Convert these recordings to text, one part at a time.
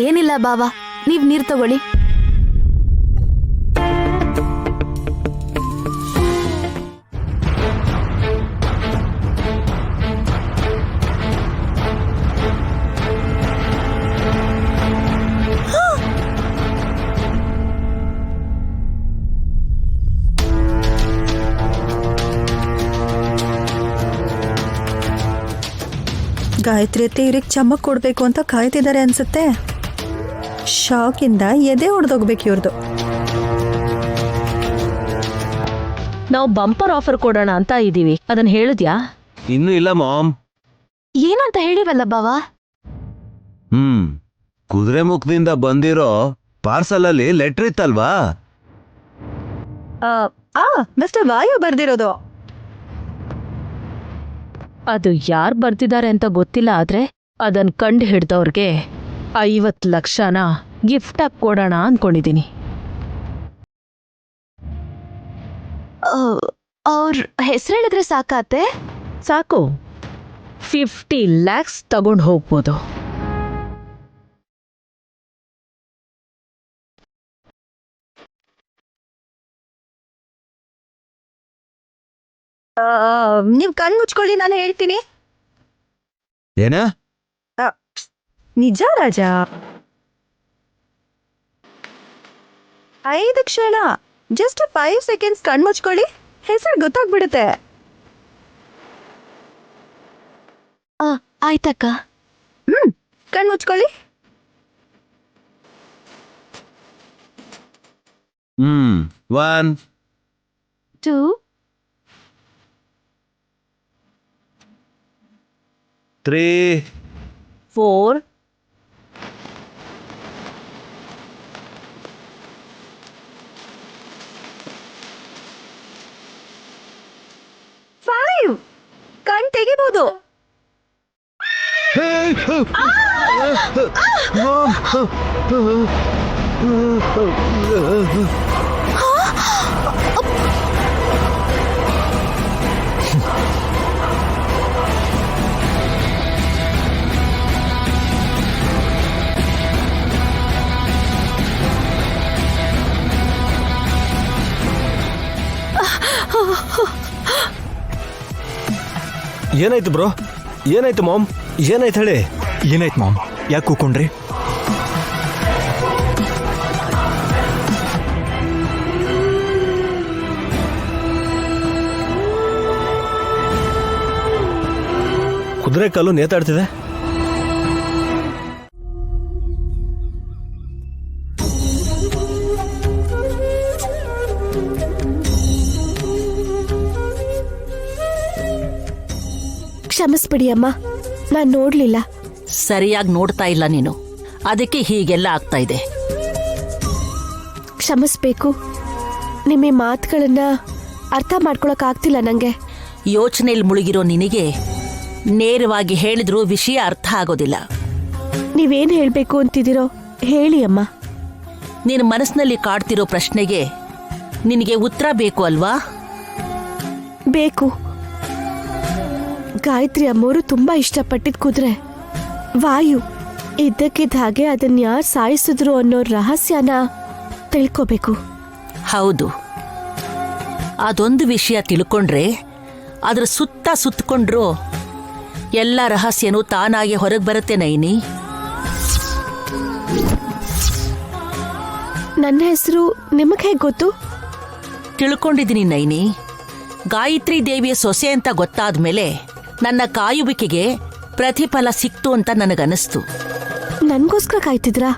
ಏನಿಲ್ಲ ಬಾವಾ, ನೀವ್ ನೀರ್ ತಗೊಳ್ಳಿ. ಗಾಯತ್ರಿ ಅತ್ತೆ ಇವ್ರಿಗೆ ಚಮಕ್ ಕೊಡ್ಬೇಕು ಅಂತ ಕಾಯ್ತಿದ್ದಾರೆ ಅನ್ಸುತ್ತೆ. ಶಾಕಿಂದ ಎದೆ ಹೊಡೆದೋಗ್ಬೇಕು ಇವ್ರದ್ದು. ನಾವು ಬಂಪರ್ ಆಫರ್ ಕೊಡೋಣ ಅಂತ ಇದೀವಿ, ಅದನ್ನ ಹೇಳಿದ್ಯಾ? ಇನ್ನೂ ಇಲ್ಲ ಮಾಮ್. ಏನಂತ ಹೇಳಿವಲ್ಲ ಬಾವಾ. ಕುದುರೆ ಮುಖದಿಂದ ಬಂದಿರೋ ಪಾರ್ಸಲ್ ಅಲ್ಲಿ ಲೆಟರ್ ಇತ್ತಲ್ವಾ? ಮಿಸ್ಟರ್ ವಾಯು ಬರ್ದಿರೋದು. ಅದು ಯಾರು ಬರ್ತಿದ್ದಾರೆ ಅಂತ ಗೊತ್ತಿಲ್ಲ, ಆದ್ರೆ ಅದನ್ ಕಂಡು ಹಿಡ್ದವ್ರಿಗೆ 50 ಲಕ್ಷನ ಗಿಫ್ಟ್ ಆಗಿ ಕೊಡೋಣ ಅನ್ಕೊಂಡಿದೀನಿ. ಅವ್ರ ಹೆಸರು ಹೇಳಿದ್ರೆ ಸಾಕಾತೆ? ಸಾಕು, 50 lakhs ತಗೊಂಡು ಹೋಗ್ಬೋದು. ನೀವ್ ಕಣ್ ಮುಚ್ಕೊಳ್ಳಿ, ನಾನು ಹೇಳ್ತೀನಿ. ಏನ? ನಿಜ ರಾಜ. 5 ಕ್ಷಣ, ಜಸ್ಟ್ 5 ಸೆಕೆಂಡ್ಸ್ ಕಣ್ ಮುಚ್ಕೊಳ್ಳಿ, ಹೆಸರು ಗೊತ್ತಾಗ್ಬಿಡುತ್ತೆ. ಆಯ್ತಕ್ಕ. ಕಣ್ ಮುಚ್ಕೊಳ್ಳಿ. 1 2 3 4 5 ಕಣ್ ತೆಗಿಬಹುದು. ಏನಾಯ್ತು ಬ್ರೋ? ಏನಾಯ್ತು ಮಾಮ್? ಏನಾಯ್ತು ಹೇಳಿ. ಏನಾಯ್ತು ಮಾಮ್? ಯಾಕೆ ಕೂಕೊಂಡ್ರಿ? ಕುದುರೆ ಕಾಲು ನೇತಾಡ್ತಿದೆ. ಕ್ಷಮಿಸ್ಬಿಡಿ ಅಮ್ಮ, ನಾನ್ ನೋಡ್ಲಿಲ್ಲ. ಸರಿಯಾಗಿ ನೋಡ್ತಾ ಇಲ್ಲ ನೀನು, ಅದಕ್ಕೆ ಹೀಗೆಲ್ಲ ಆಗ್ತಾ ಇದೆ. ಕ್ಷಮಿಸ್ಬೇಕು. ನಿಮ್ಮ ಈ ಮಾತುಗಳನ್ನ ಅರ್ಥ ಮಾಡ್ಕೊಳಕ್ ಆಗ್ತಿಲ್ಲ ನಂಗೆ. ಯೋಚನೆಯಲ್ಲಿ ಮುಳುಗಿರೋ ನಿನಗೆ ನೇರವಾಗಿ ಹೇಳಿದ್ರೂ ವಿಷಯ ಅರ್ಥ ಆಗೋದಿಲ್ಲ. ನೀವೇನ್ ಹೇಳ್ಬೇಕು ಅಂತಿದ್ದೀರೋ ಹೇಳಿ ಅಮ್ಮ. ನಿನ್ನ ಮನಸ್ಸಿನಲ್ಲಿ ಕಾಡ್ತಿರೋ ಪ್ರಶ್ನೆಗೆ ನಿನಗೆ ಉತ್ತರ ಬೇಕು ಅಲ್ವಾ? ಬೇಕು. ಗಾಯತ್ರಿ ಅಮ್ಮೋರು ತುಂಬಾ ಇಷ್ಟಪಟ್ಟಿದ್ ಕುದುರೆ ವಾಯು. ಇದ್ದಕ್ಕಿದ್ದ ಹಾಗೆ ಅದನ್ನ ಯಾರು ಸಾಯಿಸಿದ್ರು ಅನ್ನೋ ರಹಸ್ಯನ ತಿಳ್ಕೋಬೇಕು. ಹೌದು, ಅದೊಂದು ವಿಷಯ ತಿಳ್ಕೊಂಡ್ರೆ ಅದ್ರ ಸುತ್ತ ಸುತ್ತಕೊಂಡ್ರು ಎಲ್ಲ ರಹಸ್ಯನೂ ತಾನಾಗಿ ಹೊರಗೆ ಬರುತ್ತೆ ನೈನಿ. ನನ್ನ ಹೆಸರು ನಿಮಗೆ ಹೇಗೆ ಗೊತ್ತು? ತಿಳ್ಕೊಂಡಿದ್ದೀನಿ ನೈನಿ. ಗಾಯತ್ರಿ ದೇವಿಯ ಸೊಸೆ ಅಂತ ಗೊತ್ತಾದ್ಮೇಲೆ ನನ್ನ ಕಾಯುವಿಕೆಗೆ ಪ್ರತಿಫಲ ಸಿಕ್ತು ಅಂತ ನನಗನ್ನಿಸ್ತು. ನನ್ಗೋಸ್ಕರ ಕಾಯ್ತಿದ್ರಾ?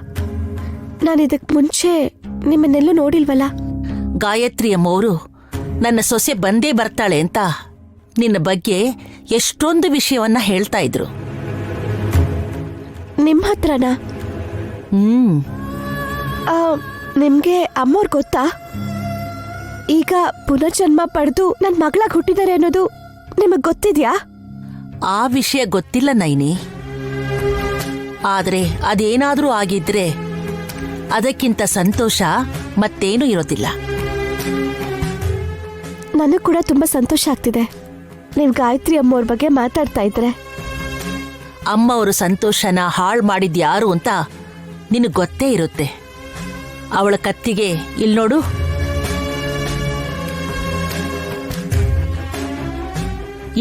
ನಾನು ಇದಕ್ ಮುಂಚೆ ನಿಮ್ಮನ್ನೆಲ್ಲೂ ನೋಡಿಲ್ವಲ್ಲ. ಗಾಯತ್ರಿ ಅಮ್ಮವರು ನನ್ನ ಸೊಸೆ ಬಂದೇ ಬರ್ತಾಳೆ ಅಂತ ನಿನ್ನ ಬಗ್ಗೆ ಎಷ್ಟೊಂದು ವಿಷಯವನ್ನ ಹೇಳ್ತಾ ಇದ್ರು. ನಿಮ್ಮ ಹತ್ರನಾ? ನಿಮ್ಗೆ ಅಮ್ಮೋರ್ ಗೊತ್ತಾ? ಈಗ ಪುನರ್ಜನ್ಮ ಪಡೆದು ನನ್ ಮಗಳಾಗಿ ಹುಟ್ಟಿದ್ದಾರೆ ಅನ್ನೋದು ನಿಮಗ್ ಗೊತ್ತಿದ್ಯಾ? ಆ ವಿಷಯ ಗೊತ್ತಿಲ್ಲ ನೈನಿ. ಆದ್ರೆ ಅದೇನಾದ್ರೂ ಆಗಿದ್ರೆ ಅದಕ್ಕಿಂತ ಸಂತೋಷ ಮತ್ತೇನೂ ಇರೋದಿಲ್ಲ. ನನಗ್ ಕೂಡ ತುಂಬಾ ಸಂತೋಷ ಆಗ್ತಿದೆ ನೀವ್ ಗಾಯತ್ರಿ ಅಮ್ಮೋರ್ ಬಗ್ಗೆ ಮಾತಾಡ್ತಾ ಇದ್ರೆ. ಅಮ್ಮವರು ಸಂತೋಷನ ಹಾಳು ಮಾಡಿದ್ಯಾರು ಅಂತ ನಿನಗೆ ಗೊತ್ತೇ ಇರುತ್ತೆ. ಅವಳ ಕತ್ತಿಗೆ ಇಲ್ಲಿ ನೋಡು,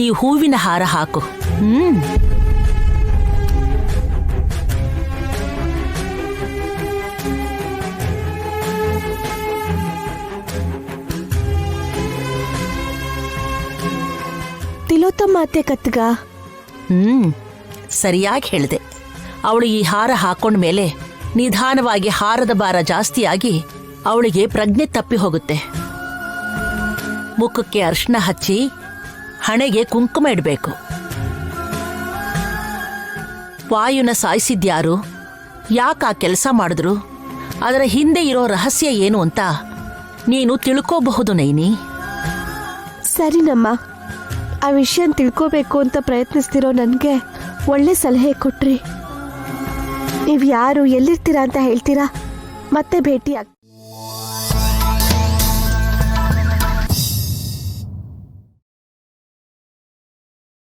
ಈ ಹೂವಿನ ಹಾರ ಹಾಕು. ತಿಲೋತ್ತಮ್ಮ ಅತ್ತೆ ಕತ್ಗ. ಸರಿಯಾಗಿ ಹೇಳಿದೆ. ಅವಳು ಈ ಹಾರ ಹಾಕೊಂಡ್ಮೇಲೆ ನಿಧಾನವಾಗಿ ಹಾರದ ಭಾರ ಜಾಸ್ತಿಯಾಗಿ ಅವಳಿಗೆ ಪ್ರಜ್ಞೆ ತಪ್ಪಿ ಹೋಗುತ್ತೆ. ಮುಖಕ್ಕೆ ಅರ್ಶನ ಹಚ್ಚಿ ಹಣೆಗೆ ಕುಂಕುಮ ಇಡಬೇಕು. ವಾಯುನ ಸಾಯಿಸಿದ್ಯಾರು, ಯಾಕೆ ಆ ಕೆಲಸ ಮಾಡಿದ್ರು, ಅದರ ಹಿಂದೆ ಇರೋ ರಹಸ್ಯ ಏನು ಅಂತ ನೀನು ತಿಳ್ಕೋಬಹುದು ನೈನಿ. ಸರಿನಮ್ಮ, ಆ ವಿಷಯ ತಿಳ್ಕೋಬೇಕು ಅಂತ ಪ್ರಯತ್ನಿಸ್ತಿರೋ ನನಗೆ ಒಳ್ಳೆ ಸಲಹೆ ಕೊಟ್ರಿ. ನೀವು ಯಾರು, ಎಲ್ಲಿರ್ತೀರಾ ಅಂತ ಹೇಳ್ತೀರಾ? ಮತ್ತೆ ಭೇಟಿ